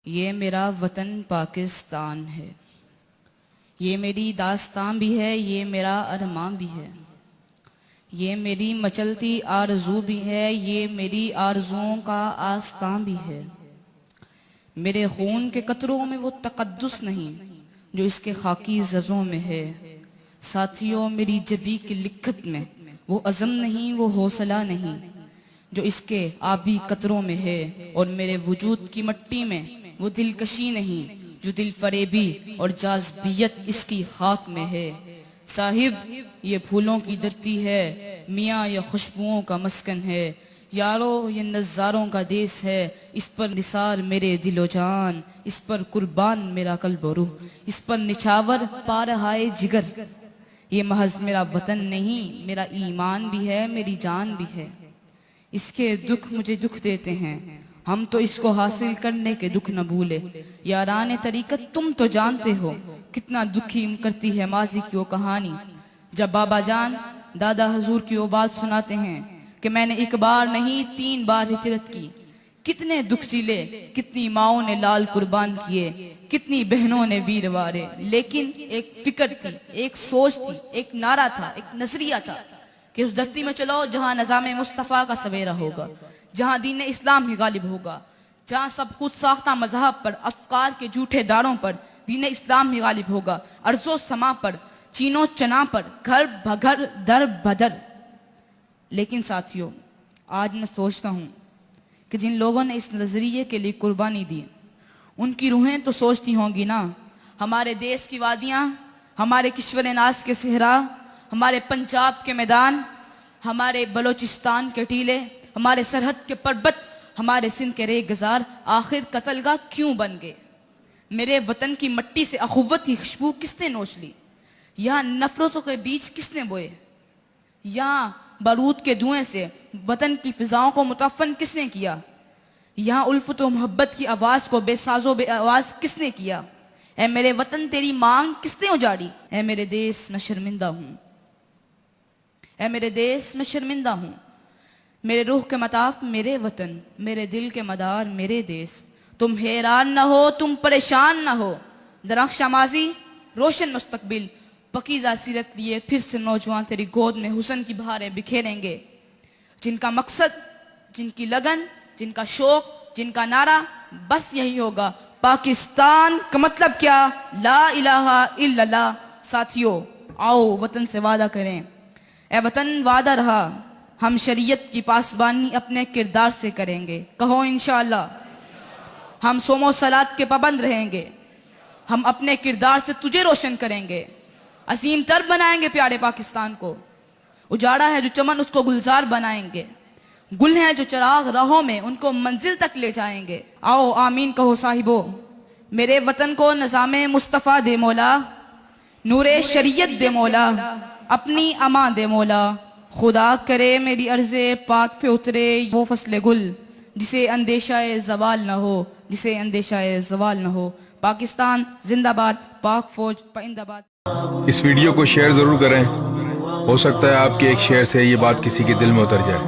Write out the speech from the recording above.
یہ میرا وطن پاکستان ہے، یہ میری داستان بھی ہے، یہ میرا ارمان بھی ہے، یہ میری مچلتی آرزو بھی ہے، یہ میری آرزوؤں کا آستان بھی ہے۔ میرے خون کے قطروں میں وہ تقدس نہیں جو اس کے خاکی زروں میں ہے۔ ساتھیوں، میری جبی کی لکھت میں وہ عزم نہیں، وہ حوصلہ نہیں جو اس کے آبی قطروں میں ہے، اور میرے وجود کی مٹی میں وہ دلکشی نہیں جو دل فریبی اور جاذبیت اس کی خاک میں ہے۔ صاحب، یہ پھولوں کی دھرتی ہے، میاں یہ خوشبوؤں کا مسکن ہے، یارو یہ نظاروں کا دیس ہے، اس پر نثار میرے دل و جان، اس پر قربان میرا قلب و روح، اس پر نچھاور پارہائے جگر۔ یہ محض میرا وطن نہیں، میرا ایمان بھی ہے، میری جان بھی ہے۔ اس کے دکھ مجھے دکھ دیتے ہیں، ہم تو اس کو حاصل کرنے کے دکھ نہ بھولے۔ یاران طریقت، تم تو جانتے ہو کتنا دکھی کرتی ہے ماضی کی وہ کہانی، جب بابا جان دادا حضور کی وہ بات سناتے ہیں کہ میں نے ایک بار نہیں 3 بار ہجرت کی۔ کتنے دکھ جھیلے، کتنی ماؤں نے لال قربان کیے، کتنی بہنوں نے ویر وارے، لیکن ایک فکر تھی، ایک سوچ تھی، ایک نعرہ تھا، ایک نظریہ تھا کہ اس دھرتی میں چلو جہاں نظام مصطفیٰ کا سویرا ہوگا، جہاں دین اسلام ہی غالب ہوگا، جہاں سب خود ساختہ مذہب پر، افکار کے جھوٹے داروں پر دین اسلام ہی غالب ہوگا، ارض و سما پر، چین و چنا پر، گھر بھگھر در بدر۔ لیکن ساتھیوں، آج میں سوچتا ہوں کہ جن لوگوں نے اس نظریے کے لیے قربانی دی، ان کی روحیں تو سوچتی ہوں گی نا، ہمارے دیس کی وادیاں، ہمارے کشور ناز کے صحرا، ہمارے پنجاب کے میدان، ہمارے بلوچستان کے ٹیلے، ہمارے سرحد کے پربت، ہمارے سندھ کے ریگزار آخر قتل گاہ کیوں بن گئے؟ میرے وطن کی مٹی سے اخوت کی خوشبو کس نے نوچ لی؟ یہاں نفرتوں کے بیج کس نے بوئے؟ یہاں بارود کے دھوئیں سے وطن کی فضاؤں کو متعفن کس نے کیا؟ یہاں الفت و محبت کی آواز کو بے ساز و بے آواز کس نے کیا؟ اے میرے وطن، تیری مانگ کس نے اجاڑی؟ اے میرے دیس، میں شرمندہ ہوں، اے میرے دیس میں شرمندہ ہوں، میرے روح کے مطاف میرے وطن، میرے دل کے مدار میرے دیس۔ تم حیران نہ ہو، تم پریشان نہ ہو، درخشاں ماضی، روشن مستقبل، پکیزہ سیرت لیے پھر سے نوجوان تیری گود میں حسن کی بہاریں بکھیریں گے، جن کا مقصد، جن کی لگن، جن کا شوق، جن کا نعرہ بس یہی ہوگا، پاکستان کا مطلب کیا؟ لا الہ الا اللہ۔ ساتھیوں، آؤ وطن سے وعدہ کریں، اے وطن وعدہ رہا، ہم شریعت کی پاسبانی اپنے کردار سے کریں گے، کہو انشاءاللہ۔ ہم صوم و صلات کے پابند رہیں گے، ہم اپنے کردار سے تجھے روشن کریں گے، عظیم تر بنائیں گے پیارے پاکستان کو، اجاڑا ہے جو چمن اس کو گلزار بنائیں گے، گل ہیں جو چراغ راہوں میں ان کو منزل تک لے جائیں گے۔ آؤ آمین کہو صاحبو، میرے وطن کو نظام مصطفیٰ دے مولا، نور شریعت دے مولا، اپنی امان دے مولا، خدا کرے میری عرض پاک پہ اترے وہ فصل گل جسے اندیشہ زوال نہ ہو، جسے اندیشہ زوال نہ ہو۔ پاکستان زندہ باد، پاک فوج پائندہ باد۔ اس ویڈیو کو شیئر ضرور کریں، ہو سکتا ہے آپ کے ایک شیئر سے یہ بات کسی کے دل میں اتر جائے۔